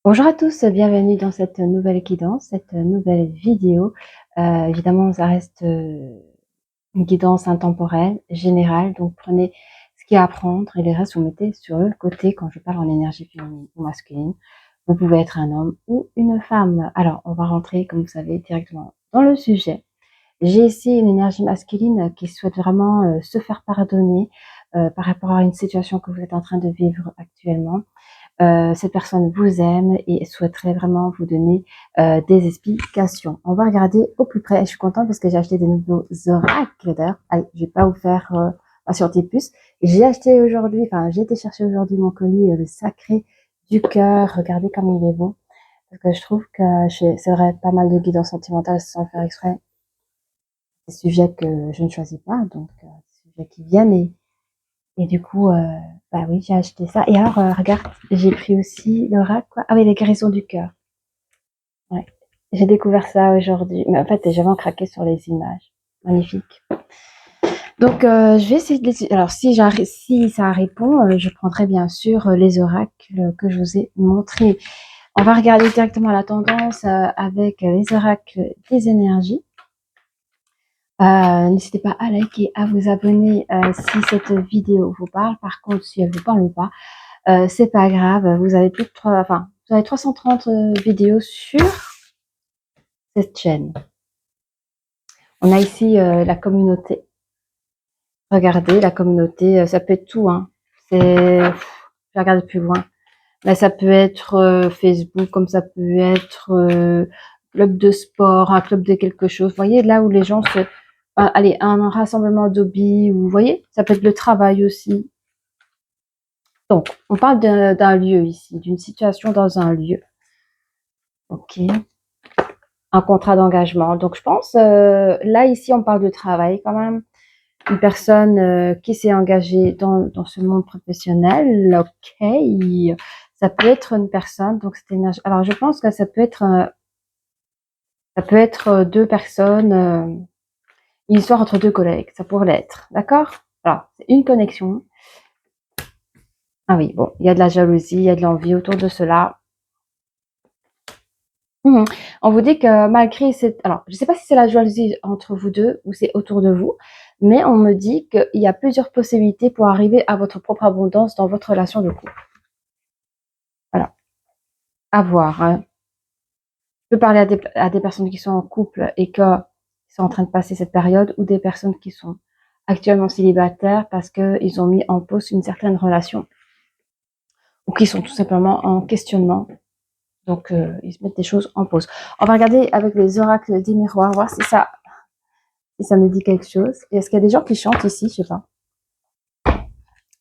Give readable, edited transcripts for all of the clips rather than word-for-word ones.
Bonjour à tous, bienvenue dans cette nouvelle guidance, cette nouvelle vidéo. Évidemment, ça reste une guidance intemporelle, générale, donc prenez ce qu'il y a à prendre et les restes vous mettez sur le côté quand je parle en énergie féminine ou masculine. Vous pouvez être un homme ou une femme. Alors, on va rentrer, comme vous savez, directement dans le sujet. J'ai ici une énergie masculine qui souhaite vraiment se faire pardonner par rapport à une situation que vous êtes en train de vivre actuellement. Cette personne vous aime et souhaiterait vraiment vous donner des explications. On va regarder au plus près. Je suis contente parce que j'ai acheté des nouveaux oracles d'ailleurs. Allez, je vais pas vous faire patienter plus. J'ai acheté aujourd'hui, enfin j'ai été chercher aujourd'hui mon colis, le sacré du cœur. Regardez comme il est beau. Parce que je trouve que c'est vrai, pas mal de guidance sentimentale sans le faire exprès. Des sujets que je ne choisis pas, donc des sujets qui viennent et du coup, bah oui, j'ai acheté ça. Et alors, regarde, j'ai pris aussi l'oracle, quoi. Ah oui, les guérisons du cœur. Ouais. J'ai découvert ça aujourd'hui. Mais en fait, j'ai vraiment craqué sur les images. Magnifique. Donc, je vais essayer de les... Alors, si ça répond, je prendrai bien sûr les oracles que je vous ai montrés. On va regarder directement la tendance avec les oracles des énergies. N'hésitez pas à liker, à vous abonner si cette vidéo vous parle. Par contre, si elle vous parle pas, c'est pas grave, vous avez plus de vous avez 330 vidéos sur cette chaîne. On a ici la communauté. Regardez, la communauté, ça peut être tout, hein. Je regarde plus loin. Là, ça peut être Facebook, comme ça peut être club de sport, un club de quelque chose. Vous voyez, là où les gens se... allez, un rassemblement d'hobby, vous voyez, ça peut être le travail aussi. Donc, on parle d'un lieu ici, d'une situation dans un lieu. Ok. Un contrat d'engagement. Donc, je pense, là, ici, on parle de travail quand même. Une personne qui s'est engagée dans ce monde professionnel, ok. Ça peut être une personne, donc c'était alors, je pense que ça peut être deux personnes, une histoire entre deux collègues, ça pourrait l'être, d'accord? Alors, c'est une connexion. Ah oui, bon, il y a de la jalousie, il y a de l'envie autour de cela. On vous dit que malgré cette... Alors, je ne sais pas si c'est la jalousie entre vous deux ou c'est autour de vous, mais on me dit qu'il y a plusieurs possibilités pour arriver à votre propre abondance dans votre relation de couple. Voilà, à voir. Hein. Je peux parler à des personnes qui sont en couple et qui sont en train de passer cette période ou des personnes qui sont actuellement célibataires parce qu'ils ont mis en pause une certaine relation ou qui sont tout simplement en questionnement. Donc, ils se mettent des choses en pause. On va regarder avec les oracles des miroirs, voir si ça me dit quelque chose. Et est-ce qu'il y a des gens qui chantent ici? Je sais pas.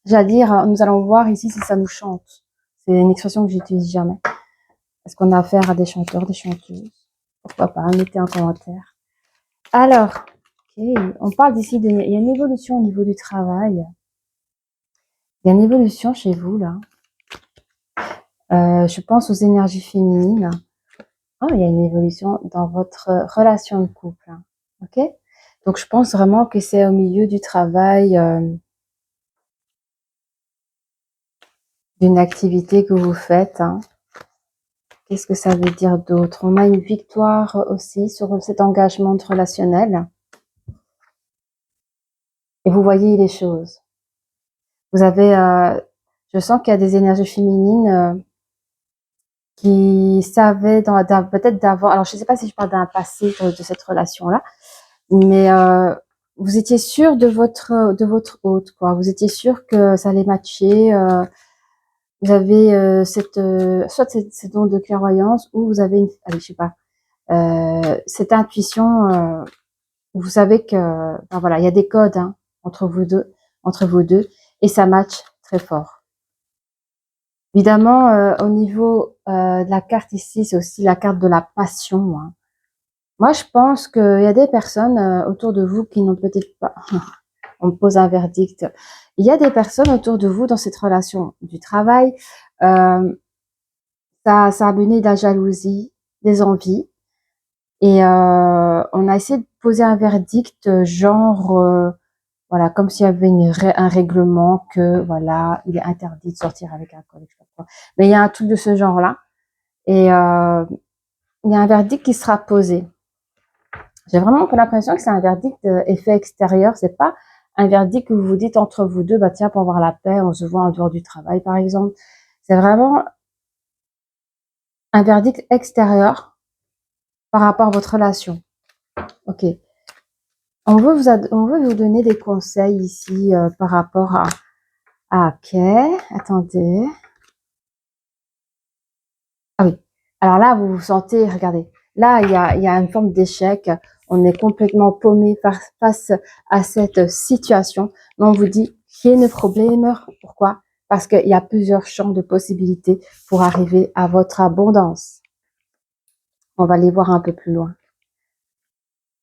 J'allais dire, nous allons voir ici si ça nous chante. C'est une expression que j'utilise jamais. Est-ce qu'on a affaire à des chanteurs, des chanteuses? Pourquoi pas? Mettez en commentaire. Alors, ok, on parle d'ici il y a une évolution au niveau du travail. Il y a une évolution chez vous, là. Je pense aux énergies féminines. Oh, il y a une évolution dans votre relation de couple. Hein. Ok? Donc, je pense vraiment que c'est au milieu du travail, d'une activité que vous faites. Hein. Qu'est-ce que ça veut dire d'autre? On a une victoire aussi sur cet engagement relationnel. Et vous voyez les choses. Vous avez, je sens qu'il y a des énergies féminines qui savaient peut-être d'avant. Alors, je ne sais pas si je parle d'un passé de cette relation-là, mais vous étiez sûr de votre hôte, quoi. Vous étiez sûr que ça allait matcher. Vous avez soit ces dons de clairvoyance ou vous avez allez, je sais pas, cette intuition. Vous savez que, enfin, voilà, il y a des codes hein, entre vous deux, et ça match très fort. Évidemment, au niveau de la carte ici, c'est aussi la carte de la passion. Hein. Moi, je pense qu'il y a des personnes autour de vous qui n'ont peut-être pas. On me pose un verdict. Il y a des personnes autour de vous dans cette relation du travail. Euh, ça a mené de la jalousie, des envies. Et on a essayé de poser un verdict genre, voilà, comme s'il y avait un règlement que, voilà, il est interdit de sortir avec un collègue. Mais il y a un truc de ce genre-là. Et il y a un verdict qui sera posé. J'ai vraiment l'impression que c'est un verdict effet extérieur. C'est pas un verdict que vous vous dites entre vous deux, bah tiens, pour avoir la paix, on se voit en dehors du travail, par exemple. C'est vraiment un verdict extérieur par rapport à votre relation. Ok. On veut vous donner des conseils ici par rapport à... Ah, ok, attendez. Ah oui. Alors là, vous vous sentez, regardez, là, il y a une forme d'échec. On est complètement paumé face à cette situation. Mais on vous dit, qu'il y a un problème. Pourquoi? Parce qu'il y a plusieurs champs de possibilités pour arriver à votre abondance. On va les voir un peu plus loin.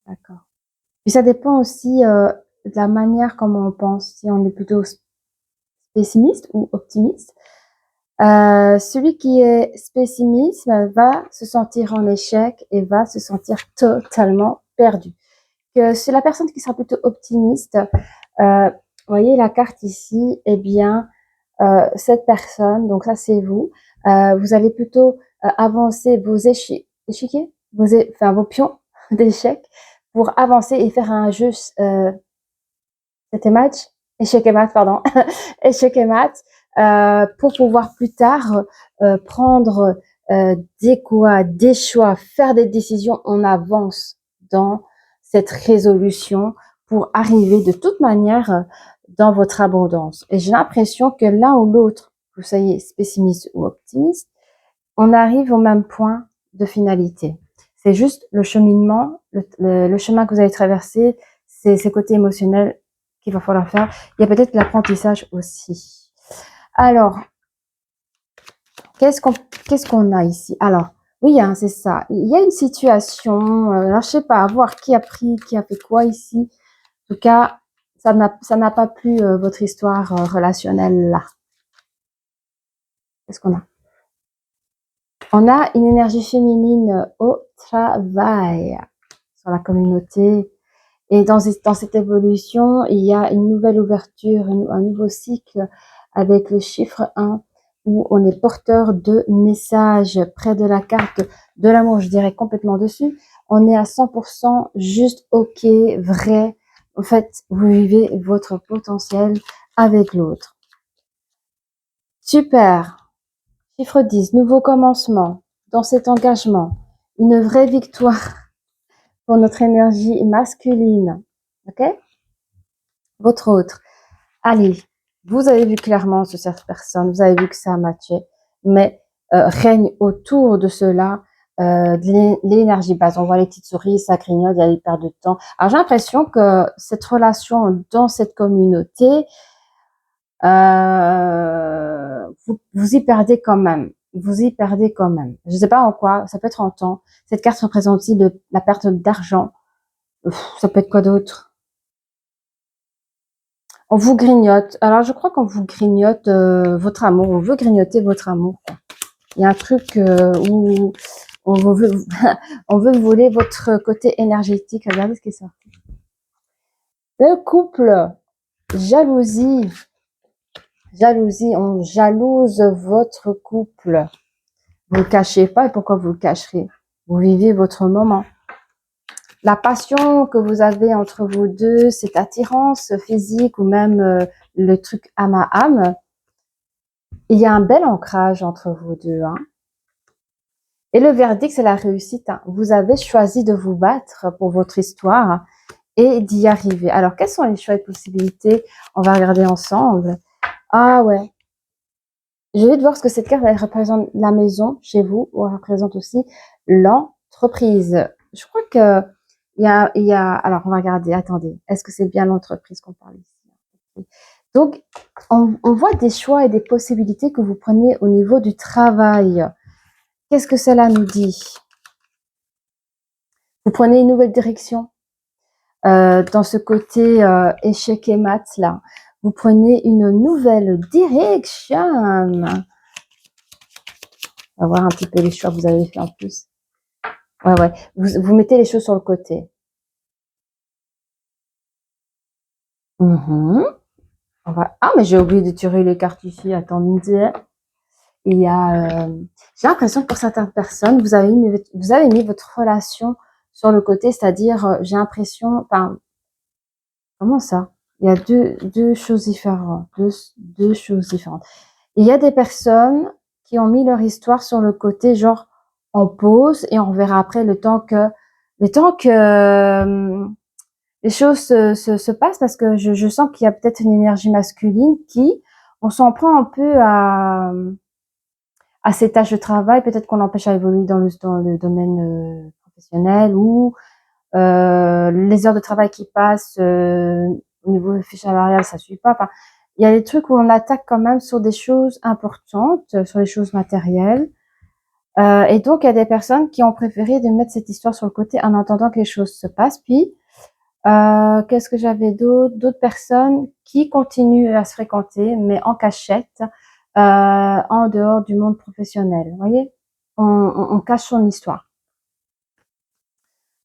D'accord. Puis ça dépend aussi de la manière comment on pense. Si on est plutôt pessimiste ou optimiste. Celui qui est pessimiste va se sentir en échec et va se sentir totalement perdu. Que c'est la personne qui sera plutôt optimiste. Vous voyez la carte ici, eh bien, cette personne, donc ça c'est vous, vous allez plutôt avancer vos échiquiers, enfin vos pions d'échecs pour avancer et faire un jeu, c'était match, échec et mat, pardon, échec et mat, pour pouvoir plus tard prendre des choix, faire des décisions. On avance dans cette résolution pour arriver de toute manière dans votre abondance. Et j'ai l'impression que l'un ou l'autre, que vous soyez pessimiste ou optimiste, on arrive au même point de finalité. C'est juste le cheminement, le chemin que vous allez traverser, c'est ces côtés émotionnels qu'il va falloir faire. Il y a peut-être l'apprentissage aussi. Alors, qu'est-ce qu'on a ici? Alors, oui, hein, c'est ça. Il y a une situation, alors je sais pas, à voir qui a fait quoi ici. En tout cas, ça n'a pas plu votre histoire relationnelle là. Qu'est-ce qu'on a? On a une énergie féminine au travail, sur la communauté. Et dans cette évolution, il y a une nouvelle ouverture, un nouveau cycle avec le chiffre 1 où on est porteur de messages près de la carte de l'amour, je dirais complètement dessus. On est à 100% juste OK, vrai. En fait, vous vivez votre potentiel avec l'autre. Super. Chiffre 10, nouveau commencement dans cet engagement. Une vraie victoire pour notre énergie masculine. OK? Votre autre. Allez, vous avez vu clairement sur cette personne, vous avez vu que ça a matché, mais règne autour de cela l'énergie basse. On voit les petites souris, ça grignote, il y a des pertes de temps. Alors j'ai l'impression que cette relation dans cette communauté, vous y perdez quand même. Vous y perdez quand même. Je ne sais pas en quoi, ça peut être en temps. Cette carte représente aussi la perte d'argent. Ça peut être quoi d'autre? On vous grignote. Alors, je crois qu'on vous grignote votre amour. On veut grignoter votre amour. Il y a un truc où on veut, on veut voler votre côté énergétique. Regardez ce qui est sorti. Le couple, jalousie. Jalousie, on jalouse votre couple. Vous le cachez pas. Et pourquoi vous le cacherez? Vous vivez votre moment. La passion que vous avez entre vous deux, cette attirance physique ou même le truc âme à âme, il y a un bel ancrage entre vous deux. Hein. Et le verdict, c'est la réussite. Hein. Vous avez choisi de vous battre pour votre histoire et d'y arriver. Alors, quels sont les choix et possibilités? On va regarder ensemble. Ah ouais. Je vais voir ce que cette carte elle représente la maison chez vous ou elle représente aussi l'entreprise. Je crois que il y a, alors on va regarder, attendez, est-ce que c'est bien l'entreprise qu'on parle ici? Donc, on voit des choix et des possibilités que vous prenez au niveau du travail. Qu'est-ce que cela nous dit? Vous prenez une nouvelle direction dans ce côté échec et maths là. Vous prenez une nouvelle direction. On va voir un petit peu les choix que vous avez fait en plus. Ouais. Vous mettez les choses sur le côté. On va... Ah, mais j'ai oublié de tirer les cartes ici. Attendez. il y a, j'ai l'impression que pour certaines personnes, vous avez mis votre relation sur le côté, c'est-à-dire, j'ai l'impression, enfin, comment ça? Il y a deux choses différentes, deux choses différentes. Il y a des personnes qui ont mis leur histoire sur le côté, genre, en pause et on verra après le temps que les choses se passent, parce que je sens qu'il y a peut-être une énergie masculine qui, on s'en prend un peu à ses tâches de travail, peut-être qu'on l'empêche à évoluer dans le domaine professionnel, ou les heures de travail qui passent au niveau fiche salariale, ça suit pas. Enfin, il y a des trucs où on attaque quand même sur des choses importantes, sur les choses matérielles. Et donc, il y a des personnes qui ont préféré de mettre cette histoire sur le côté en attendant que les choses se passent. Puis, qu'est-ce que j'avais d'autre? D'autres personnes qui continuent à se fréquenter, mais en cachette, en dehors du monde professionnel. Vous voyez, on cache son histoire.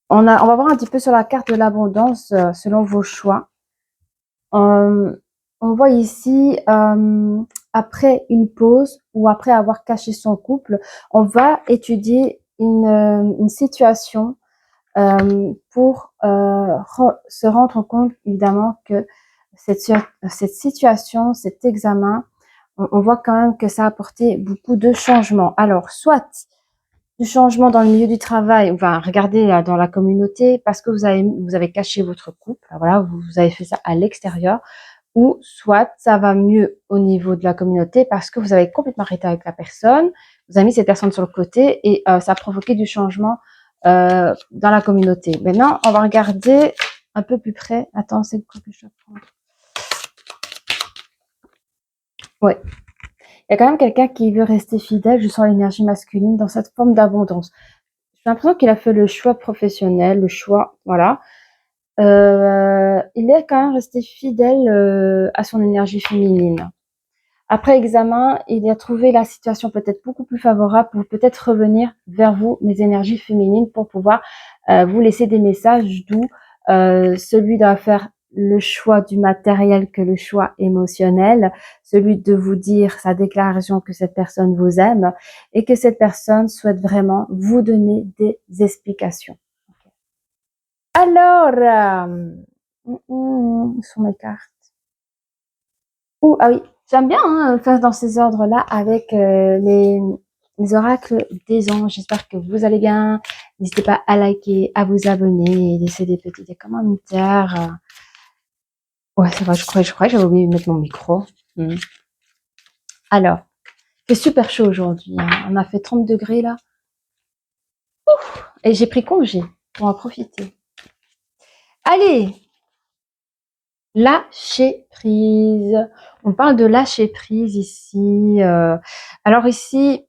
On va voir un petit peu sur la carte de l'abondance selon vos choix. On voit ici, après une pause ou après avoir caché son couple, on va étudier une situation pour se rendre compte évidemment que cette situation, cet examen, on voit quand même que ça a apporté beaucoup de changements. Alors, soit du changement dans le milieu du travail, enfin, regardez dans la communauté, parce que vous avez caché votre couple, voilà, vous avez fait ça à l'extérieur, ou soit ça va mieux au niveau de la communauté parce que vous avez complètement arrêté avec la personne, vous avez mis cette personne sur le côté et ça a provoqué du changement dans la communauté. Maintenant, on va regarder un peu plus près. Attends, c'est quoi que je dois prendre? Ouais. Il y a quand même quelqu'un qui veut rester fidèle. Je sens l'énergie masculine dans cette forme d'abondance. J'ai l'impression qu'il a fait le choix professionnel, le choix, voilà. Il est quand même resté fidèle à son énergie féminine. Après examen, il a trouvé la situation peut-être beaucoup plus favorable pour peut-être revenir vers vous, mes énergies féminines, pour pouvoir vous laisser des messages doux, celui de faire le choix du matériel que le choix émotionnel, celui de vous dire sa déclaration que cette personne vous aime et que cette personne souhaite vraiment vous donner des explications. Alors, sur mes cartes. Ah oui, j'aime bien faire dans ces ordres-là avec les oracles des anges. J'espère que vous allez bien. N'hésitez pas à liker, à vous abonner et laisser des petits commentaires. Ouais, c'est vrai, je crois que j'avais oublié de mettre mon micro. Alors, c'est super chaud aujourd'hui. On a fait 30 degrés là. Ouf, et j'ai pris congé pour en profiter. Allez, lâcher prise. On parle de lâcher prise ici. Alors ici,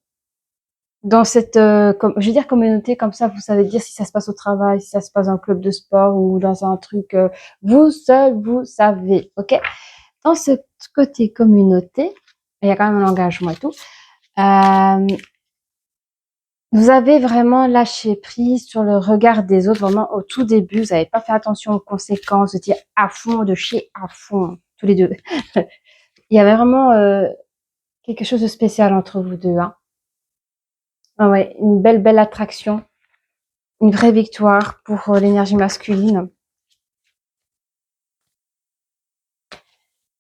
dans cette, je veux dire communauté comme ça, vous savez dire si ça se passe au travail, si ça se passe dans un club de sport ou dans un truc, vous seul, vous savez, ok? Dans ce côté communauté, il y a quand même un engagement et tout. Vous avez vraiment lâché prise sur le regard des autres, vraiment au tout début, vous n'avez pas fait attention aux conséquences, vous étiez à fond, de chez à fond, tous les deux. Il y avait vraiment quelque chose de spécial entre vous deux, hein. Ah ouais, une belle attraction, une vraie victoire pour l'énergie masculine.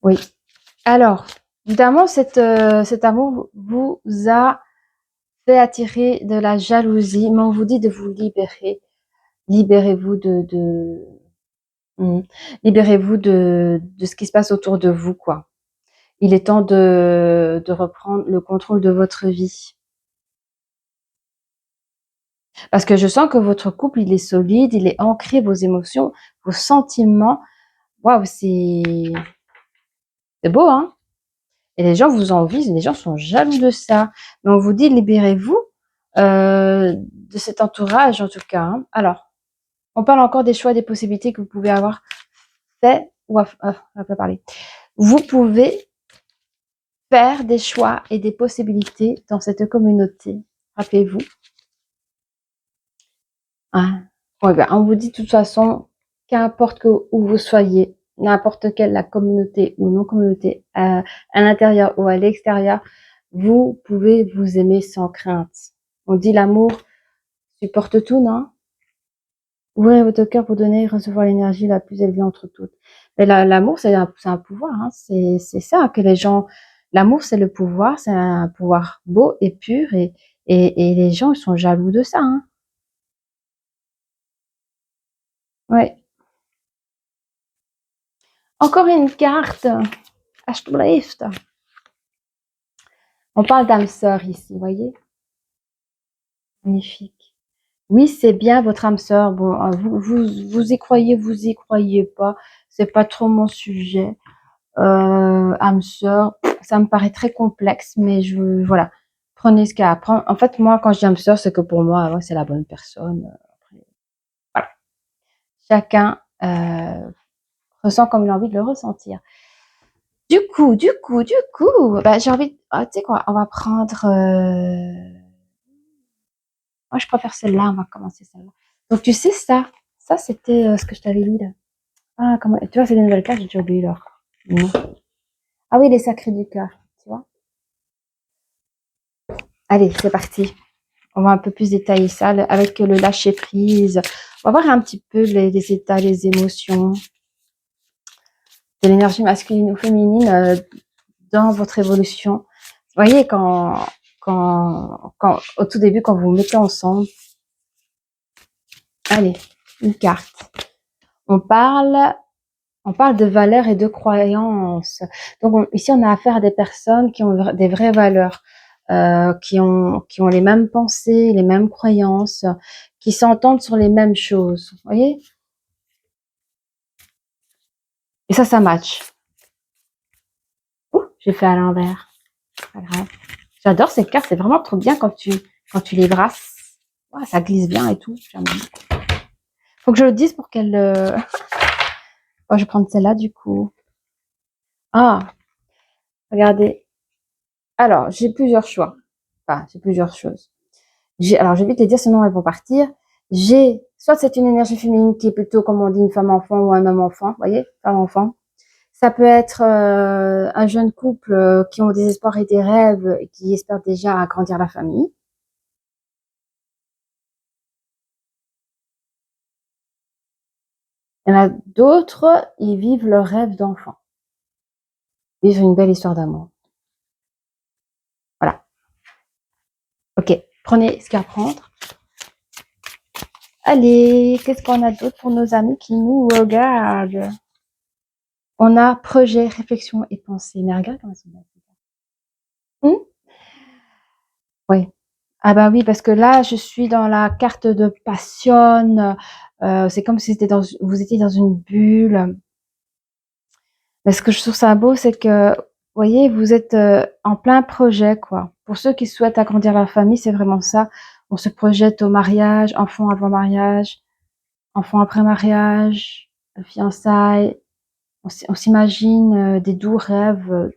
Oui. Alors, évidemment, cet amour vous a fait attirer de la jalousie, mais on vous dit de vous libérer. Libérez-vous libérez-vous de ce qui se passe autour de vous, quoi. Il est temps de reprendre le contrôle de votre vie. Parce que je sens que votre couple, il est solide, il est ancré, vos émotions, vos sentiments. Waouh, c'est beau, hein? Et les gens vous envient, les gens sont jaloux de ça. Mais on vous dit, libérez-vous de cet entourage, en tout cas, hein. Alors, on parle encore des choix, des possibilités que vous pouvez avoir fait, ou on peut parler. Vous pouvez faire des choix et des possibilités dans cette communauté. Rappelez-vous. Hein. Ouais, ben, on vous dit de toute façon, qu'importe où vous soyez, n'importe quelle la communauté ou non communauté, à l'intérieur ou à l'extérieur, vous pouvez vous aimer sans crainte. On dit l'amour supporte tout, non? Ouvrez votre cœur pour donner et recevoir l'énergie la plus élevée entre toutes. Mais l'amour, c'est un pouvoir, hein. C'est ça que les gens... L'amour, c'est le pouvoir, c'est un pouvoir beau et pur, et les gens, ils sont jaloux de ça, hein. Ouais. Encore une carte. Alsjeblieft. On parle d'âme sœur ici, vous voyez? Magnifique. Oui, c'est bien votre âme sœur. Bon, vous y croyez pas. C'est pas trop mon sujet. Âme sœur, ça me paraît très complexe, mais voilà. Prenez ce qu'il y a à prendre. En fait, moi, quand je dis âme sœur, c'est que pour moi, ouais, c'est la bonne personne. Après, voilà. Chacun ressent comme il a envie de le ressentir. Du coup, bah, j'ai envie, tu sais quoi, on va prendre, moi je préfère celle-là, on va commencer celle-là. Donc tu sais ça c'était ce que je t'avais dit là. Ah, comment, tu vois, c'est des nouvelles cartes, j'ai déjà oublié leur nom. Ah oui, les sacrés du cœur, tu vois. Allez, c'est parti. On va un peu plus détailler ça avec le lâcher prise. On va voir un petit peu les états, les émotions de l'énergie masculine ou féminine dans votre évolution. Vous voyez, au tout début, quand vous vous mettez ensemble, allez, une carte. On parle de valeurs et de croyances. Donc ici, on a affaire à des personnes qui ont des vraies valeurs, qui ont les mêmes pensées, les mêmes croyances, qui s'entendent sur les mêmes choses. Vous voyez? Et ça match. Ouh, j'ai fait à l'envers. Pas grave. J'adore ces cartes, c'est vraiment trop bien quand tu les brasses. Ouais, ça glisse bien et tout. J'aime bien. Faut que je le dise pour qu'elle... Bon, je vais prendre celle-là du coup. Ah, regardez. Alors, j'ai plusieurs choix. Enfin, j'ai plusieurs choses. Alors, je vais vite les dire, sinon elles vont partir. Soit c'est une énergie féminine qui est plutôt, comme on dit, une femme-enfant ou un homme-enfant. Vous voyez, femme-enfant. Ça peut être un jeune couple qui ont des espoirs et des rêves et qui espèrent déjà agrandir la famille. Il y en a d'autres, ils vivent leur rêve d'enfant. Vivre une belle histoire d'amour. Voilà. Ok, prenez ce qu'il y a à prendre. Allez, qu'est-ce qu'on a d'autre pour nos amis qui nous regardent? On a projet, réflexion et pensée. Mais regarde comment c'est bien. Oui. Ah bah oui, parce que là, je suis dans la carte de passion. C'est comme si vous étiez dans une bulle. Mais ce que je trouve ça beau, c'est que, vous voyez, vous êtes en plein projet, quoi. Pour ceux qui souhaitent agrandir leur famille, c'est vraiment ça. On se projette au mariage, enfant avant mariage, enfant après mariage, fiançailles. On s'imagine des doux rêves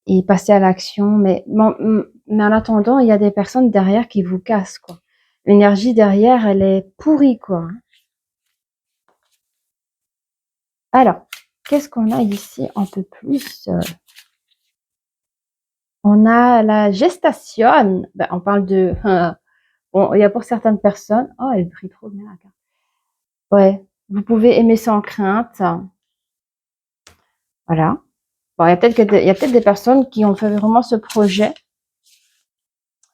et passer à l'action. Mais en attendant, il y a des personnes derrière qui vous cassent, quoi. L'énergie derrière, elle est pourrie, quoi. Alors, qu'est-ce qu'on a ici un peu plus? On a la gestation. Ben, on parle de... bon, il y a pour certaines personnes... Oh, elle brille trop bien, la carte. Ouais, vous pouvez aimer sans crainte. Voilà. Bon, il y a peut-être des personnes qui ont fait vraiment ce projet,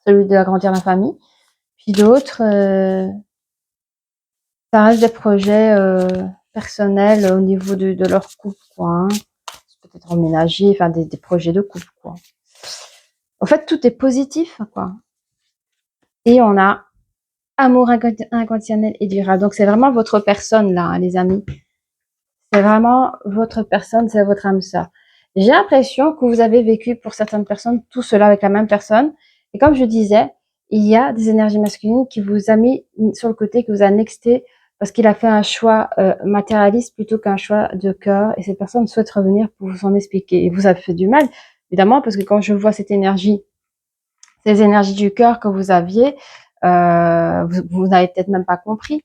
celui d'agrandir la famille. Puis d'autres, ça reste des projets personnels au niveau de leur couple, quoi. Hein. Peut-être emménager, enfin des projets de couple, quoi. En fait, tout est positif, quoi. Et on a amour inconditionnel et durable. Donc, c'est vraiment votre personne, là, hein, les amis. C'est vraiment votre personne, c'est votre âme sœur. J'ai l'impression que vous avez vécu pour certaines personnes tout cela avec la même personne. Et comme je disais, il y a des énergies masculines qui vous a mis sur le côté, qui vous a nexté parce qu'il a fait un choix matérialiste plutôt qu'un choix de cœur. Et cette personne souhaite revenir pour vous en expliquer. Et vous avez fait du mal, évidemment, parce que quand je vois cette énergie, ces énergies du cœur que vous aviez, vous n'avez peut-être même pas compris.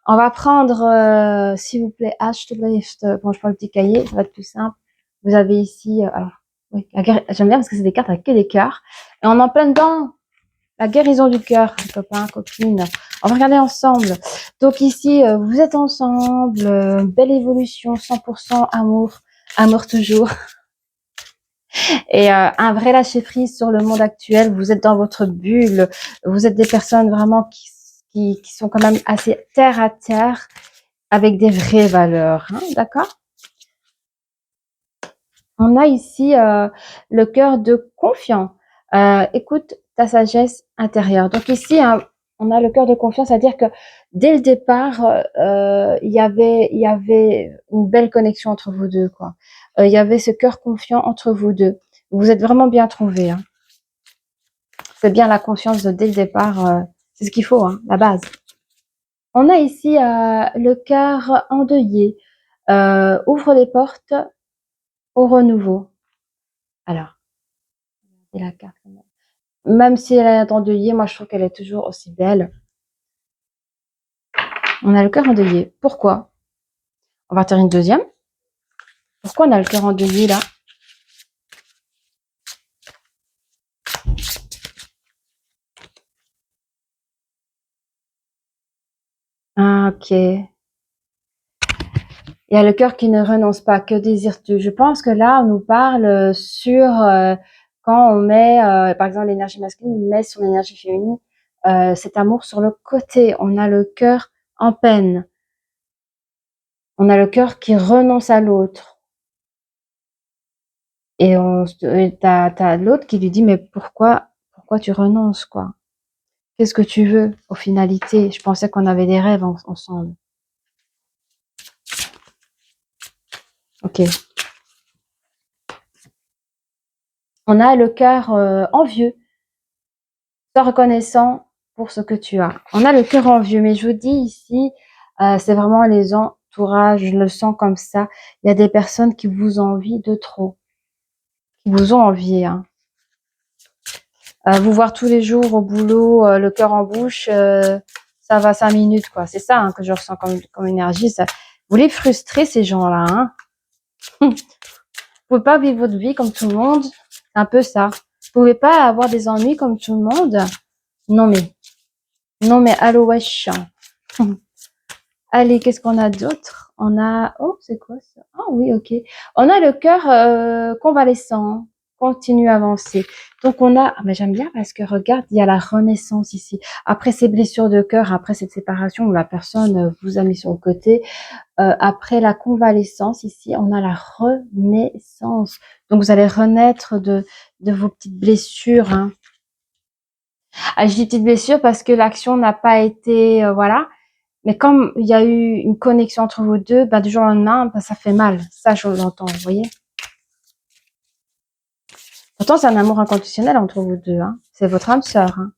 On va prendre, s'il vous plaît, alsjeblieft. Bon, je prends le petit cahier, ça va être plus simple. Vous avez ici, alors, Oui, j'aime bien parce que c'est des cartes avec que des cœurs. Et on est en plein dedans. La guérison du cœur, copains, copines. On va regarder ensemble. Donc ici, vous êtes ensemble. Belle évolution, 100% amour. Amour toujours. Et un vrai lâcher-prise sur le monde actuel. Vous êtes dans votre bulle. Vous êtes des personnes vraiment qui sont quand même assez terre à terre avec des vraies valeurs. Hein, d'accord? On a ici le cœur de confiant. Écoute ta sagesse intérieure. Donc ici, hein, on a le cœur de confiance, c'est-à-dire que dès le départ, il y avait une belle connexion entre vous deux, quoi. Il y avait ce cœur confiant entre vous deux. Vous êtes vraiment bien trouvés. Hein. C'est bien la confiance dès le départ. C'est ce qu'il faut, hein, la base. On a ici le cœur endeuillé. Ouvre les portes au renouveau. Alors, c'est la carte. Même si elle est endeuillée, moi je trouve qu'elle est toujours aussi belle. On a le cœur endeuillé. Pourquoi? On va faire une deuxième. Pourquoi on a le cœur endeuillé là? Ah, ok. Il y a le cœur qui ne renonce pas. Que désires-tu? Je pense que là, on nous parle sur quand on met, par exemple, l'énergie masculine, on met son énergie féminine, cet amour sur le côté. On a le cœur en peine. On a le cœur qui renonce à l'autre. Et t'as l'autre qui lui dit, mais pourquoi tu renonces, quoi? Qu'est-ce que tu veux, aux finalités? Je pensais qu'on avait des rêves ensemble. Ok. On a le cœur envieux, pas reconnaissant pour ce que tu as. On a le cœur envieux, mais je vous dis ici, c'est vraiment les entourages, je le sens comme ça. Il y a des personnes qui vous envient de trop, qui vous ont envié. Hein. Vous voir tous les jours au boulot, le cœur en bouche, ça va 5 minutes, quoi. C'est ça hein, que je ressens comme énergie. Ça. Vous les frustrez, ces gens-là. Hein. Vous pouvez pas vivre votre vie comme tout le monde. C'est un peu ça. Vous pouvez pas avoir des ennuis comme tout le monde. Non mais, allô wesh. Allez, qu'est-ce qu'on a d'autre? On a, oh, c'est quoi ça? Ah oui, ok. On a le cœur convalescent. Continue à avancer. Donc on a, ah, mais j'aime bien parce que regarde, il y a la renaissance ici. Après ces blessures de cœur, après cette séparation où la personne vous a mis sur le côté, après la convalescence ici, on a la renaissance. Donc vous allez renaître de vos petites blessures. Hein. Ah, je dis petites blessures parce que l'action n'a pas été, voilà. Mais comme il y a eu une connexion entre vous deux, bah, du jour au lendemain, bah, ça fait mal. Ça, je l'entends, vous voyez. Pourtant, c'est un amour inconditionnel entre vous deux. Hein. C'est votre âme sœur. Hein.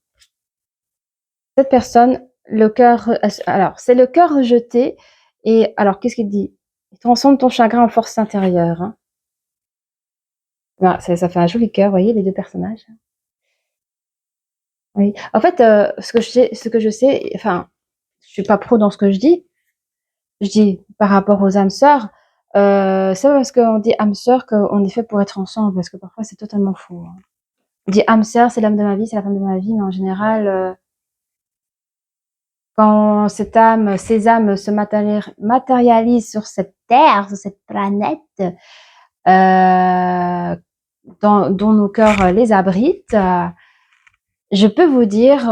Cette personne, le cœur, alors, c'est le cœur rejeté. Et alors, qu'est-ce qu'il dit? Il transforme ton chagrin en force intérieure. Hein. Bah, ça fait un joli cœur, vous voyez, les deux personnages. Oui. En fait, ce que je sais, enfin, je suis pas pro dans ce que je dis par rapport aux âmes sœurs, c'est pas parce qu'on dit âme sœur qu'on est fait pour être ensemble, parce que parfois c'est totalement faux. Hein. On dit âme sœur, c'est l'âme de ma vie, c'est la femme de ma vie, mais en général, quand ces âmes se matérialisent sur cette terre, sur cette planète, dont nos cœurs les abritent, je peux vous dire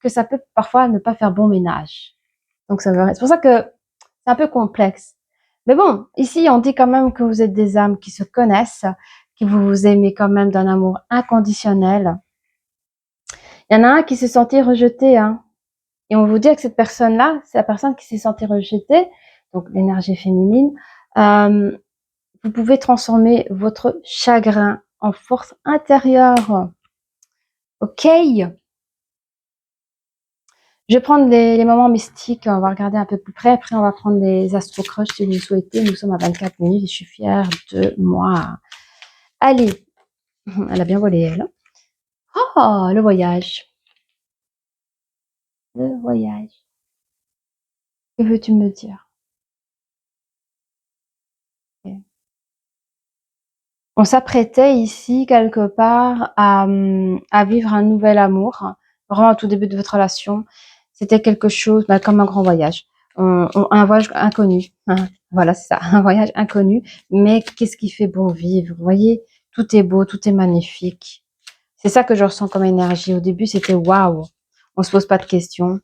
que ça peut parfois ne pas faire bon ménage. Donc c'est pour ça que c'est un peu complexe. Mais bon, ici on dit quand même que vous êtes des âmes qui se connaissent, que vous vous aimez quand même d'un amour inconditionnel. Il y en a un qui s'est senti rejeté, hein. Et on vous dit que cette personne-là, c'est la personne qui s'est sentie rejetée, donc l'énergie féminine. Euh, vous pouvez transformer votre chagrin en force intérieure. Ok. Je vais prendre les moments mystiques, on va regarder un peu plus près. Après, on va prendre les astro-crush si vous le souhaitez. Nous sommes à 24 minutes et je suis fière de moi. Allez, elle a bien volé, elle. Oh, le voyage. Le voyage. Que veux-tu me dire? Ok. On s'apprêtait ici, quelque part, à vivre un nouvel amour, vraiment au tout début de votre relation. C'était quelque chose, bah, comme un grand voyage, un voyage inconnu, hein. Voilà, c'est ça, un voyage inconnu, mais qu'est-ce qui fait bon vivre? Vous voyez, tout est beau, tout est magnifique. C'est ça que je ressens comme énergie. Au début, c'était waouh, on se pose pas de questions.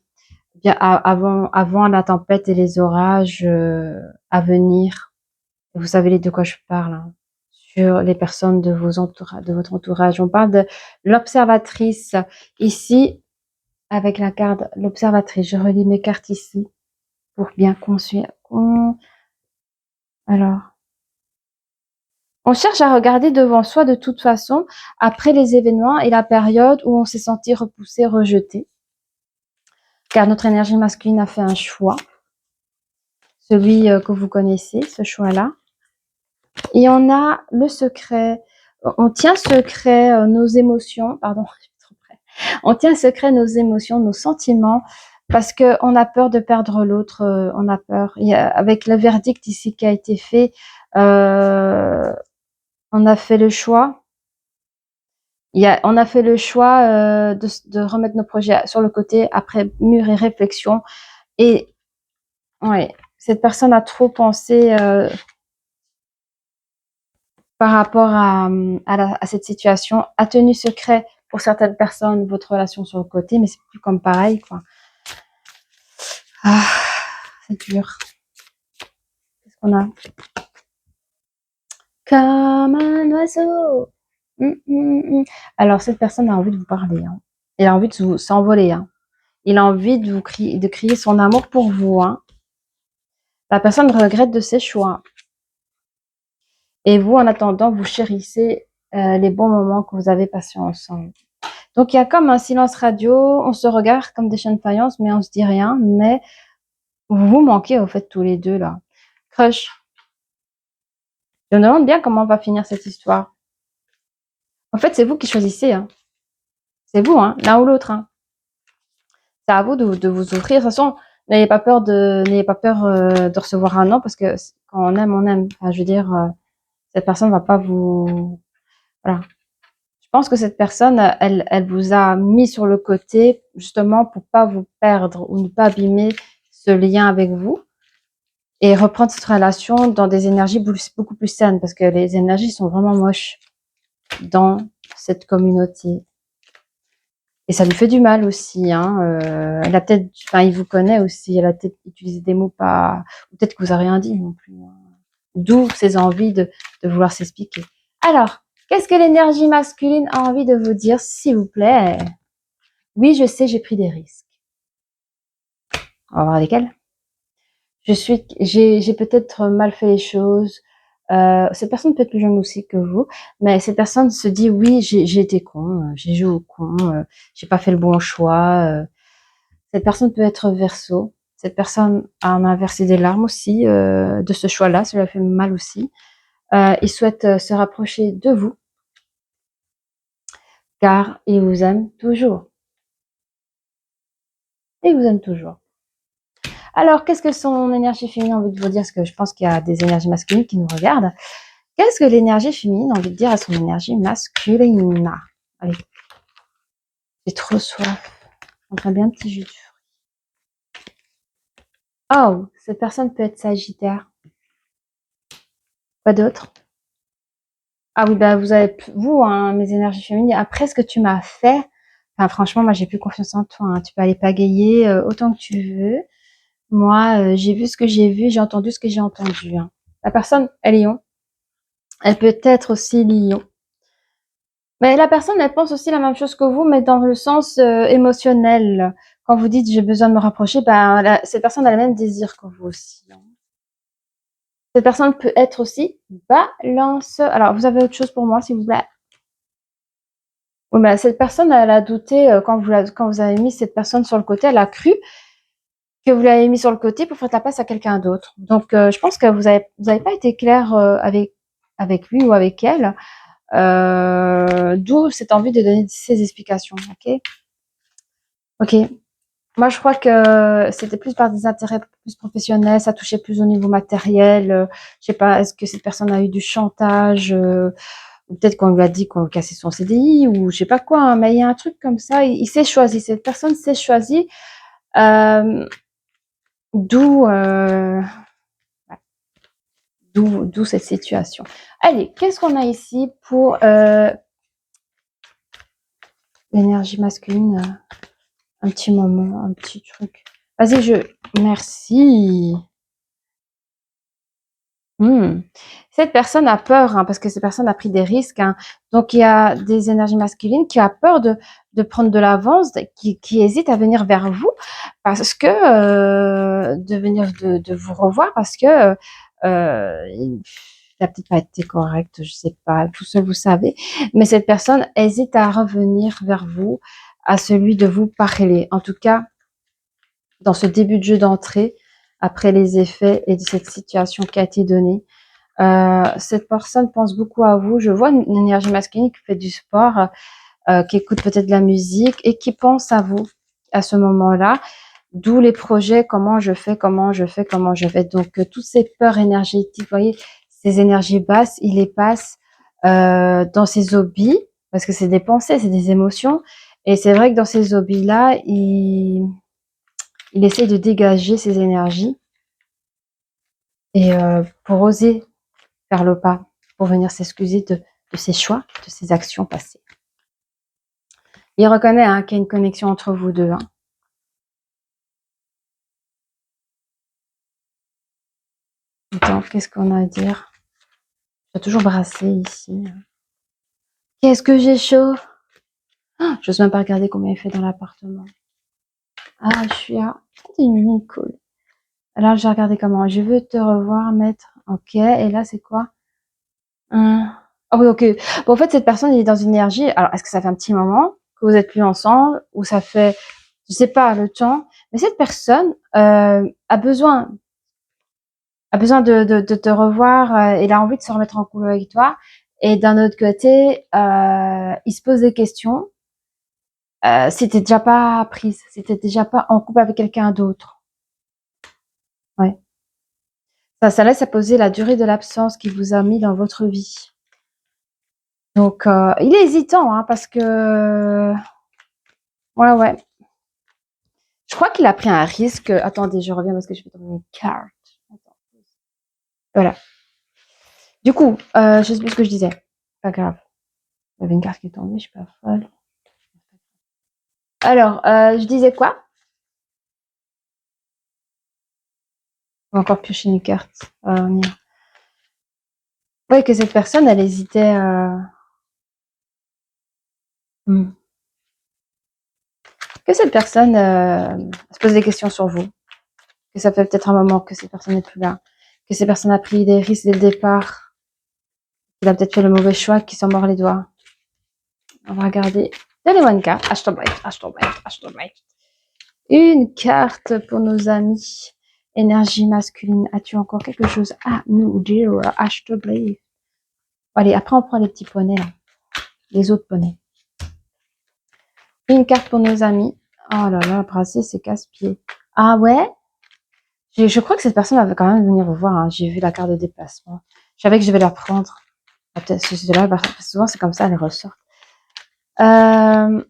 Bien avant la tempête et les orages à venir, vous savez de quoi je parle, hein, sur les personnes de votre entourage. On parle de l'observatrice ici avec la carte l'observatrice. Je relis mes cartes ici pour bien construire. Alors, on cherche à regarder devant soi de toute façon après les événements et la période où on s'est senti repoussé, rejeté, car notre énergie masculine a fait un choix, celui que vous connaissez, ce choix-là. Et on a le secret, on tient secret nos émotions, pardon, je suis trop près. On tient secret nos émotions, nos sentiments, parce qu'on a peur de perdre l'autre, on a peur. Avec le verdict ici qui a été fait, on a fait le choix. On a fait le choix de remettre nos projets sur le côté après mûre et réflexion. Et ouais, cette personne a trop pensé par rapport à cette situation, a tenu secret pour certaines personnes votre relation sur le côté, mais c'est plus comme pareil, quoi. Ah, c'est dur. Qu'est-ce qu'on a? Comme un oiseau. Alors, cette personne a envie de vous parler, hein. Il a envie de s'envoler, hein. Il a envie de crier son amour pour vous, hein. La personne regrette de ses choix. Et vous, en attendant, vous chérissez les bons moments que vous avez passés ensemble. Donc, il y a comme un silence radio. On se regarde comme des chaînes de faïence, mais on se dit rien. Mais vous vous manquez, au fait, tous les deux, là. Crush. Je me demande bien comment va finir cette histoire. En fait, c'est vous qui choisissez, hein. C'est vous, hein, l'un ou l'autre, hein. C'est à vous de vous offrir. De toute façon, n'ayez pas peur de recevoir un non, parce que quand on aime, on aime. Enfin, je veux dire, cette personne va pas vous, voilà. Je pense que cette personne, elle vous a mis sur le côté justement pour pas vous perdre ou ne pas abîmer ce lien avec vous et reprendre cette relation dans des énergies beaucoup plus saines, parce que les énergies sont vraiment moches dans cette communauté. Et ça lui fait du mal aussi, hein. Elle a peut-être, enfin, il vous connaît aussi. Elle a peut-être utilisé des mots pas, ou peut-être que vous avez rien dit non plus, hein. D'où ces envies de vouloir s'expliquer. Alors, qu'est-ce que l'énergie masculine a envie de vous dire, s'il vous plaît? Oui, je sais, j'ai pris des risques. On va voir lesquels. J'ai peut-être mal fait les choses. Cette personne peut être plus jeune aussi que vous, mais cette personne se dit oui, j'ai été con, j'ai joué au con, j'ai pas fait le bon choix. Cette personne peut être Verseau. Cette personne en a versé des larmes aussi de ce choix-là, cela fait mal aussi. Il souhaite se rapprocher de vous, car il vous aime toujours. Il vous aime toujours. Alors, qu'est-ce que son énergie féminine a envie de vous dire? Parce que je pense qu'il y a des énergies masculines qui nous regardent. Qu'est-ce que l'énergie féminine a envie de dire à son énergie masculine? Allez, j'ai trop soif. On prend bien un petit jus de fruits. Oh, cette personne peut être Sagittaire. Quoi d'autre? Ah oui, bah vous avez, vous, hein, mes énergies féminines, après ce que tu m'as fait, enfin, franchement, moi j'ai plus confiance en toi, hein. Tu peux aller pagayer autant que tu veux. Moi, j'ai vu ce que j'ai vu, j'ai entendu ce que j'ai entendu, hein. La personne, elle est Lion. Elle peut être aussi Lion. Mais la personne, elle pense aussi la même chose que vous, mais dans le sens émotionnel. Quand vous dites j'ai besoin de me rapprocher, ben, cette personne a le même désir que vous aussi, hein. Cette personne peut être aussi Balance. Alors, vous avez autre chose pour moi, s'il vous plaît? Oui, ben, cette personne, elle a douté quand vous avez mis cette personne sur le côté, elle a cru que vous l'avez mis sur le côté pour faire la place à quelqu'un d'autre. Donc, je pense que vous avez pas été clair avec lui ou avec elle. D'où cette envie de donner ces explications. Ok. Ok. Moi, je crois que c'était plus par des intérêts plus professionnels, ça touchait plus au niveau matériel. Je sais pas, est-ce que cette personne a eu du chantage, ou peut-être qu'on lui a dit qu'on cassait son CDI, ou je sais pas quoi, hein, mais il y a un truc comme ça, il s'est choisi, cette personne s'est choisie, euh, d'où ouais, d'où cette situation. Allez, qu'est-ce qu'on a ici pour l'énergie masculine? Un petit moment, un petit truc. Vas-y, merci. Cette personne a peur, hein, parce que cette personne a pris des risques, hein. Donc, il y a des énergies masculines qui a peur de prendre de l'avance, qui hésite à venir vers vous parce que de venir de vous revoir parce que il n'a peut-être pas été correct, je sais pas, tout seul vous savez, mais cette personne hésite à revenir vers vous, à celui de vous parler. En tout cas, dans ce début de jeu d'entrée, après les effets et de cette situation qui a été donnée. Cette personne pense beaucoup à vous. Je vois une énergie masculine qui fait du sport, qui écoute peut-être de la musique et qui pense à vous à ce moment-là. D'où les projets, comment je fais, comment je fais, comment je vais. Donc, toutes ces peurs énergétiques, vous voyez, ces énergies basses, il les passe dans ces hobbies, parce que c'est des pensées, c'est des émotions. Et c'est vrai que dans ces hobbies-là, il essaie de dégager ces énergies et pour oser faire le pas, pour venir s'excuser de ses choix, de ses actions passées. Il reconnaît qu'il y a une connexion entre vous deux. Attends, qu'est-ce qu'on a à dire? Je dois toujours brasser ici. Qu'est-ce que j'ai chaud? Je n'ose même pas regarder combien il fait dans l'appartement. Ah, je suis à... C'est une ligne cool. Alors, j'ai regardé comment. Je veux te revoir, maître. Ok, et là, c'est quoi? Ah oui, ok. Bon, en fait, cette personne, elle est dans une énergie. Alors, est-ce que ça fait un petit moment que vous êtes plus ensemble ou ça fait, je sais pas, le temps. Mais cette personne a besoin de te revoir. Il a envie de se remettre en couple avec toi. Et d'un autre côté, il se pose des questions. Si t'es déjà pas prise, si t'es déjà pas en couple avec quelqu'un d'autre. Ouais. Ça laisse à poser la durée de l'absence qu'il vous a mis dans votre vie. Donc, il est hésitant, hein, parce que, ouais. Je crois qu'il a pris un risque. Attendez, je reviens parce que je vais tomber une carte. Voilà. Du coup, je sais plus ce que je disais. Pas grave. Il y avait une carte qui est tombée, je suis pas folle. Alors, je disais quoi? On va encore piocher une carte. Ouais, que cette personne, elle hésitait. Que cette personne se pose des questions sur vous. Que ça fait peut-être un moment que cette personne n'est plus là. Que cette personne a pris des risques dès le départ. Qu'il a peut-être fait le mauvais choix, qu'il s'en mord les doigts. On va regarder. Donnez-moi une carte. Une carte pour nos amis. Énergie masculine. As-tu encore quelque chose à nous dire? Allez, après on prend les petits poneys là. Les autres poneys. Une carte pour nos amis. Oh là là, brasser c'est casse-pied. Ah ouais? Je crois que cette personne va quand même venir vous voir. Hein. J'ai vu la carte de déplacement. Je savais que je vais la prendre. Peut-être que c'est là, souvent c'est comme ça, elle ressort. Vous avez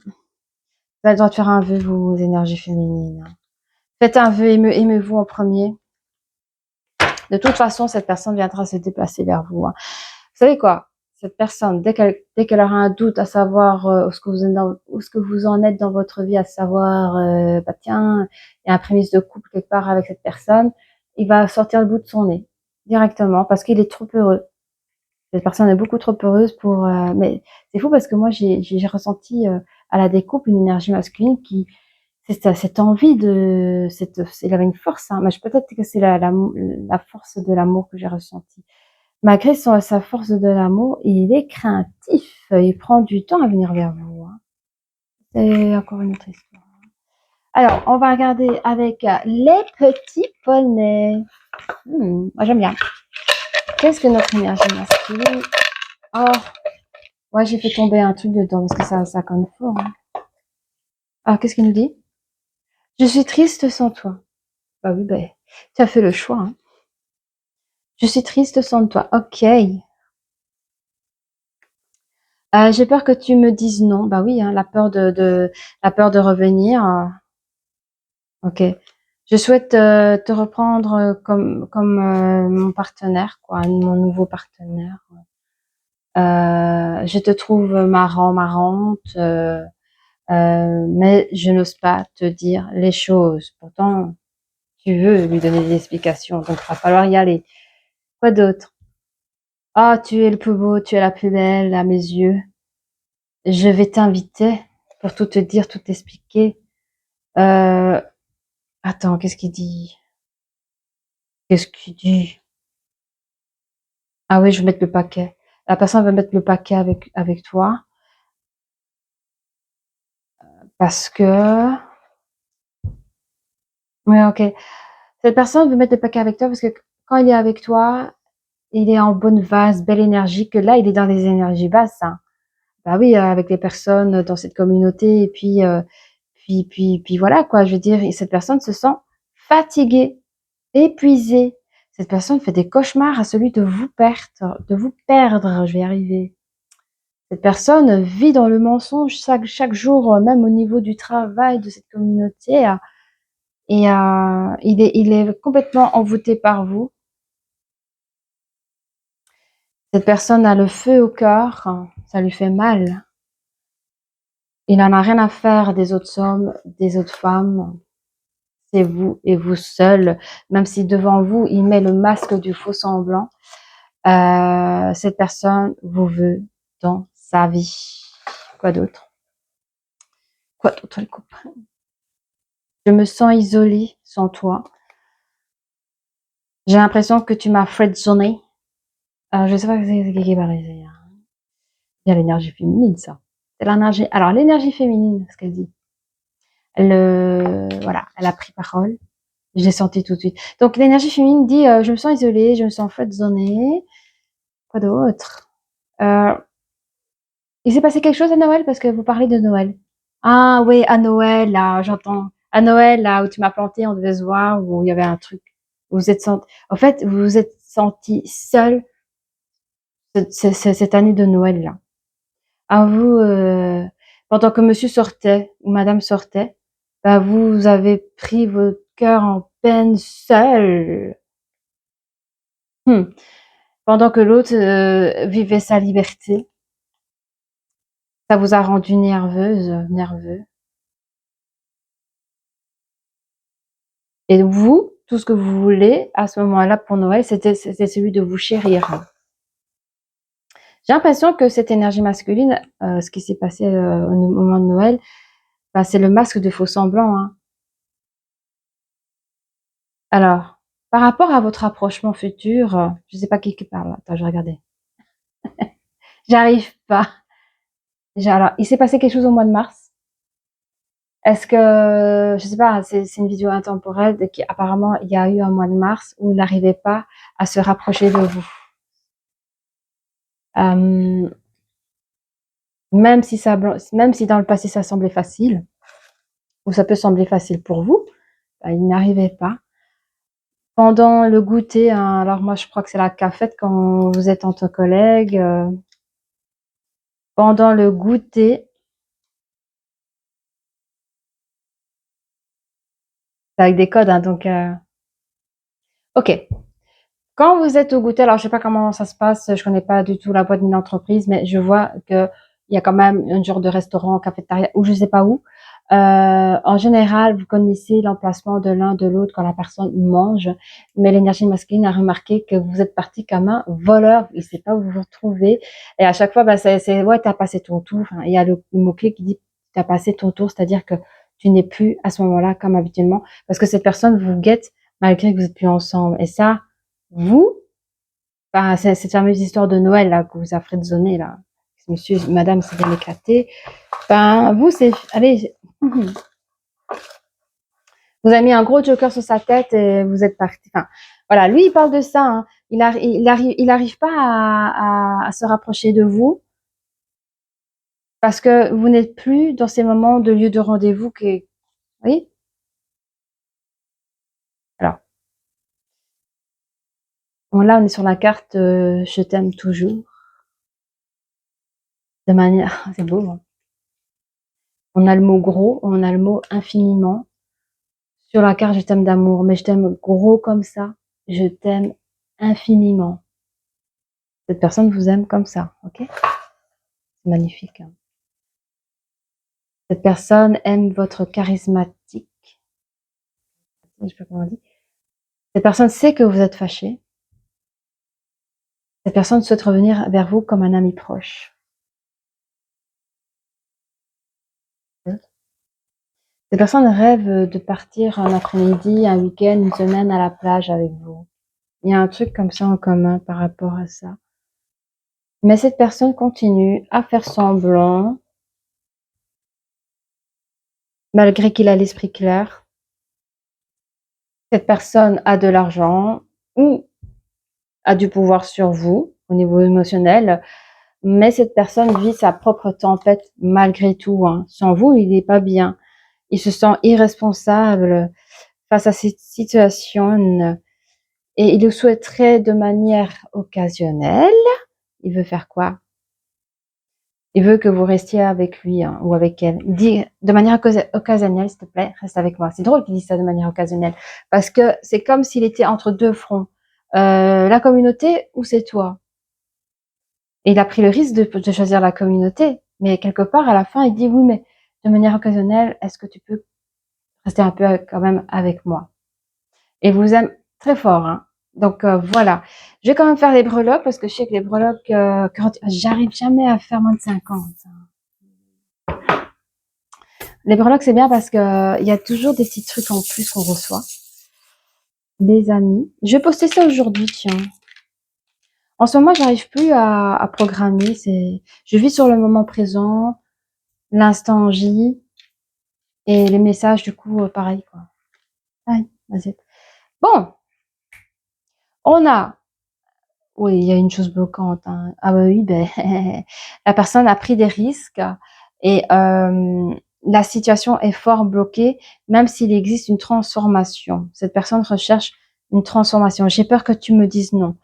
le droit de faire un vœu, vos énergies féminines. Faites un vœu, aimez-vous en premier. De toute façon, cette personne viendra se déplacer vers vous. Hein. Vous savez quoi? Cette personne, dès qu'elle aura un doute à savoir où ce que vous en êtes dans votre vie, à savoir, bah tiens, il y a un prémisse de couple quelque part avec cette personne, il va sortir le bout de son nez directement parce qu'il est trop heureux. Cette personne est beaucoup trop heureuse pour. Mais c'est fou parce que moi j'ai ressenti à la découpe une énergie masculine qui cette envie de il avait une force. Hein, mais peut-être que c'est la force de l'amour que j'ai ressentie. Malgré sa force de l'amour, il est craintif. Il prend du temps à venir vers vous. Hein. C'est encore une autre histoire. Alors, on va regarder avec les petits poneys. Moi, j'aime bien. Qu'est-ce que notre énergie masculine? Oh, ouais, j'ai fait tomber un truc dedans parce que ça conne fort. Hein. Alors, qu'est-ce qu'il nous dit? Je suis triste sans toi. Bah oui, ben, tu as fait le choix, hein. Je suis triste sans toi. Ok. J'ai peur que tu me dises non. Bah oui, hein, la peur de revenir. Ok. Je souhaite te reprendre comme mon partenaire, quoi, mon nouveau partenaire. Je te trouve marrante, mais je n'ose pas te dire les choses. Pourtant, tu veux lui donner des explications, donc il va falloir y aller. Quoi d'autre? Ah, tu es le plus beau, tu es la plus belle à mes yeux. Je vais t'inviter pour tout te dire, tout t'expliquer. Euh, Attends, qu'est-ce qu'il dit? Qu'est-ce qu'il dit? Ah oui, je vais mettre le paquet. La personne va mettre le paquet avec toi parce que... Oui, ok. Cette personne veut mettre le paquet avec toi parce que quand il est avec toi, il est en bonne vase, belle énergie, que là, il est dans les énergies basses, hein. Bah oui, avec les personnes dans cette communauté, et puis voilà, quoi. Je veux dire, et cette personne se sent fatiguée, épuisée. Cette personne fait des cauchemars à celui de vous perdre, je vais y arriver. Cette personne vit dans le mensonge chaque jour, même au niveau du travail de cette communauté, et il est complètement envoûté par vous. Cette personne a le feu au cœur, ça lui fait mal. Il n'en a rien à faire des autres hommes, des autres femmes. C'est vous et vous seul. Même si devant vous, il met le masque du faux semblant, cette personne vous veut dans sa vie. Quoi d'autre? Quoi d'autre, les copains? Je me sens isolée sans toi. J'ai l'impression que tu m'as friendzoné. Je sais pas ce que c'est qui va arriver. Il y a l'énergie féminine, ça. C'est l'énergie. Alors, l'énergie féminine, ce qu'elle dit. Voilà, elle a pris parole. Je l'ai senti tout de suite. Donc, l'énergie féminine dit, je me sens isolée, je me sens friendzonée. Quoi d'autre? Euh, il s'est passé quelque chose à Noël parce que vous parlez de Noël. Ah oui, à Noël, là, j'entends. À Noël, là, où tu m'as planté, on devait se voir, où il y avait un truc. Vous êtes senti, en fait, vous vous êtes senti seul cette année de Noël, là. À vous, pendant que monsieur sortait, ou madame sortait, bah, vous avez pris votre cœur en peine seul. Pendant que l'autre vivait sa liberté. Ça vous a rendu nerveuse, nerveux. Et vous, tout ce que vous voulez à ce moment-là pour Noël, c'était celui de vous chérir. J'ai l'impression que cette énergie masculine, ce qui s'est passé au moment de Noël, bah, c'est le masque de faux semblants, hein. Alors, par rapport à votre approchement futur, je sais pas qui parle. Attends, je vais regarder. J'arrive pas. Alors, il s'est passé quelque chose au mois de mars. Est-ce que, je sais pas, c'est une vidéo intemporelle qui apparemment il y a eu un mois de mars où il n'arrivait pas à se rapprocher de vous. Euh, même si dans le passé ça semblait facile, ou ça peut sembler facile pour vous, bah, il n'arrivait pas. Pendant le goûter, hein, alors moi je crois que c'est la cafette quand vous êtes entre collègues, pendant le goûter, c'est avec des codes, hein, donc ok. Quand vous êtes au goûter, alors je sais pas comment ça se passe, je connais pas du tout la boîte ni l'entreprise, mais je vois que il y a quand même un genre de restaurant, cafétéria, ou je sais pas où. En général, vous connaissez l'emplacement de l'un de l'autre quand la personne mange, mais l'énergie masculine a remarqué que vous êtes parti comme un voleur, il sait pas où vous vous retrouvez, et à chaque fois, bah, ouais, t'as passé ton tour. Enfin, il y a le mot-clé qui dit t'as passé ton tour, c'est-à-dire que tu n'es plus à ce moment-là comme habituellement, parce que cette personne vous guette malgré que vous êtes plus ensemble. Et ça, vous, bah, cette fameuse histoire de Noël là que vous a friendzonné là, monsieur, madame s'est bien éclaté. Ben vous, c'est, allez, vous avez mis un gros joker sur sa tête et vous êtes parti. Enfin, voilà, lui il parle de ça, hein. Il arrive pas à se rapprocher de vous parce que vous n'êtes plus dans ces moments de lieu de rendez-vous qui, oui. Bon, là, on est sur la carte je t'aime toujours. De manière, c'est beau, hein. On a le mot gros, on a le mot infiniment. Sur la carte, je t'aime d'amour, mais je t'aime gros comme ça. Je t'aime infiniment. Cette personne vous aime comme ça, ok? C'est magnifique, hein. Cette personne aime votre charismatique. Je sais pas comment on dit. Cette personne sait que vous êtes fâché. Cette personne souhaite revenir vers vous comme un ami proche. Cette personne rêve de partir un après-midi, un week-end, une semaine à la plage avec vous. Il y a un truc comme ça en commun par rapport à ça. Mais cette personne continue à faire semblant, malgré qu'il a l'esprit clair. Cette personne a de l'argent ou a du pouvoir sur vous au niveau émotionnel, mais cette personne vit sa propre tempête malgré tout, hein. Sans vous, il n'est pas bien. Il se sent irresponsable face à cette situation et il le souhaiterait de manière occasionnelle. Il veut faire quoi? Il veut que vous restiez avec lui, hein, ou avec elle. Il dit de manière occasionnelle, s'il te plaît, reste avec moi. C'est drôle qu'il dise ça de manière occasionnelle, parce que c'est comme s'il était entre deux fronts. La communauté ou c'est toi? Et il a pris le risque de choisir la communauté, mais quelque part, à la fin, il dit oui, mais de manière occasionnelle, est-ce que tu peux rester un peu quand même avec moi? Et vous aime très fort, hein. Donc voilà. Je vais quand même faire les breloques, parce que je sais que les breloques, j'arrive jamais à faire moins de 50. Les breloques, c'est bien parce que il y a toujours des petits trucs en plus qu'on reçoit. Des amis. Je vais poster ça aujourd'hui, tiens. En ce moment, j'arrive plus à programmer. Je vis sur le moment présent, l'instant J, et les messages, du coup, pareil, quoi. Allez, vas-y. Bon, on a, oui, il y a une chose bloquante, hein. Ah bah oui, ben, la personne a pris des risques et la situation est fort bloquée, même s'il existe une transformation. Cette personne recherche une transformation. J'ai peur que tu me dises non.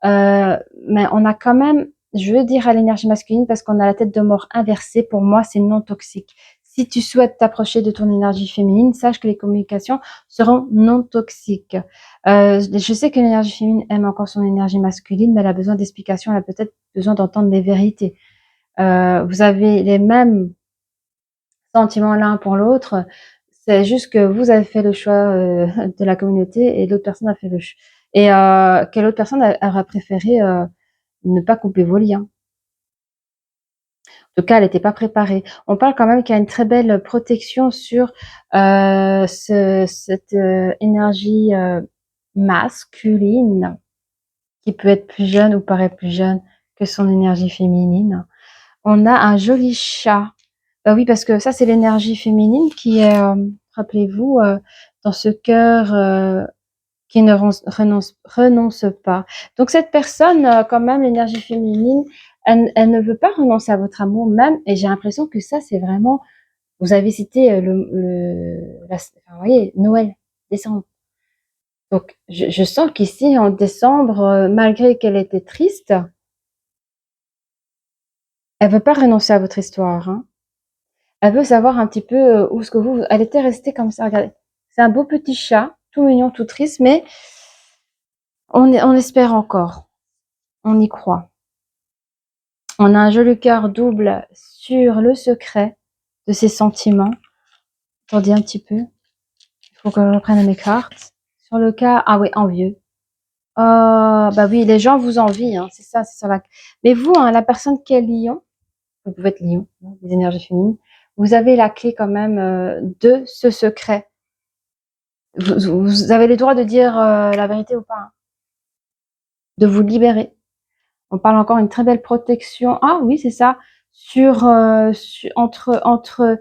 Mais on a quand même, je veux dire à l'énergie masculine, parce qu'on a la tête de mort inversée, pour moi, c'est non toxique. Si tu souhaites t'approcher de ton énergie féminine, sache que les communications seront non toxiques. Je sais que l'énergie féminine aime encore son énergie masculine, mais elle a besoin d'explications, elle a peut-être besoin d'entendre les vérités. Vous avez les mêmes sentiments l'un pour l'autre, c'est juste que vous avez fait le choix de la communauté et l'autre personne a fait le choix. Et que l'autre personne aurait préféré ne pas couper vos liens. En tout cas, elle n'était pas préparée. On parle quand même qu'il y a une très belle protection sur cette énergie masculine qui peut être plus jeune ou paraît plus jeune que son énergie féminine. On a un joli chat. Oui, parce que ça, c'est l'énergie féminine qui est, rappelez-vous, dans ce cœur qui ne renonce pas. Donc cette personne, quand même, l'énergie féminine, elle ne veut pas renoncer à votre amour même, et j'ai l'impression que ça, c'est vraiment, vous avez cité enfin, vous voyez, Noël, décembre. Donc je sens qu'ici, en décembre, malgré qu'elle était triste, elle veut pas renoncer à votre histoire, hein. Elle veut savoir un petit peu où est-ce que elle était restée comme ça, regardez. C'est un beau petit chat, tout mignon, tout triste, mais on espère encore. On y croit. On a un joli cœur double sur le secret de ses sentiments. Attendez un petit peu. Il faut que je reprenne mes cartes. Sur le cas, ah oui, envieux. Oh, bah oui, les gens vous envient, hein, c'est ça, c'est ça. Mais vous, hein, la personne qui est lion, vous pouvez être lion, hein, les énergies féminines, vous avez la clé quand même de ce secret. Vous avez le droit de dire la vérité ou pas, hein, de vous libérer. On parle encore d'une très belle protection. Ah oui, c'est ça. Entre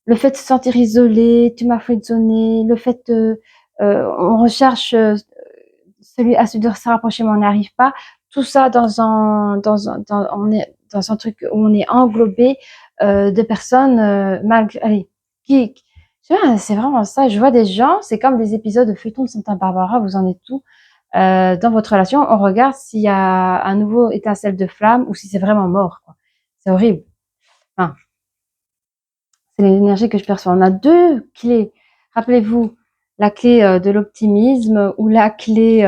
le fait de se sentir isolé, tu m'as friendzonné, le fait de, on recherche celui de se rapprocher mais on n'y arrive pas. Tout ça on est dans un truc où on est englobé de personnes allez, c'est vraiment ça. Je vois des gens, c'est comme des épisodes de Feuilleton de Santa Barbara, vous en êtes tout. dans votre relation, on regarde s'il y a un nouveau étincelle de flamme ou si c'est vraiment mort, quoi. C'est horrible. Enfin, c'est l'énergie que je perçois. On a deux clés. Rappelez-vous, la clé de l'optimisme ou la clé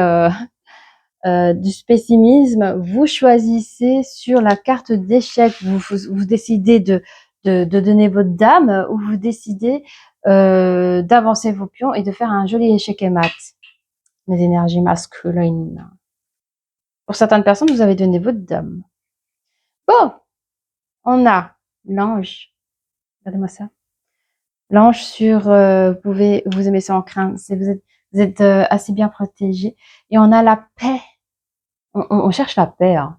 du pessimisme. Vous choisissez sur la carte d'échec. Vous décidez de donner votre dame ou vous décidez d'avancer vos pions et de faire un joli échec et mat. Mes énergies masculines. Pour certaines personnes, vous avez donné votre dame. Bon, on a l'ange. Regardez-moi ça. L'ange sur, vous pouvez vous aimer sans crainte. Vous êtes assez bien protégé. Et on a la paix. On cherche la paix. Hein.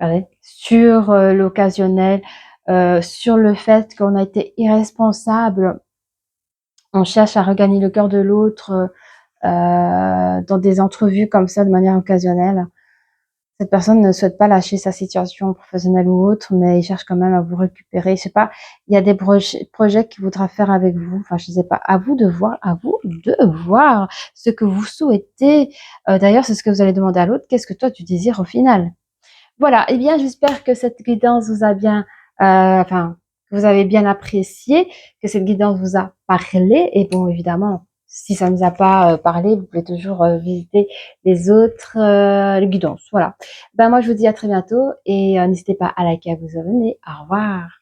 Regardez. Sur l'occasionnel, sur le fait qu'on a été irresponsable. On cherche à regagner le cœur de l'autre dans des entrevues comme ça de manière occasionnelle. Cette personne ne souhaite pas lâcher sa situation professionnelle ou autre, mais il cherche quand même à vous récupérer. Je sais pas, il y a des projets qu'il voudra faire avec vous. Enfin, je sais pas, à vous de voir ce que vous souhaitez. D'ailleurs, c'est ce que vous allez demander à l'autre. Qu'est-ce que toi tu désires au final? Voilà. Eh bien, j'espère que cette guidance vous a bien, que vous avez bien apprécié, que cette guidance vous a parlé. Et bon, évidemment, si ça ne nous a pas parlé, vous pouvez toujours visiter les autres guidances. Voilà. Ben moi, je vous dis à très bientôt et n'hésitez pas à liker, à vous abonner. Au revoir.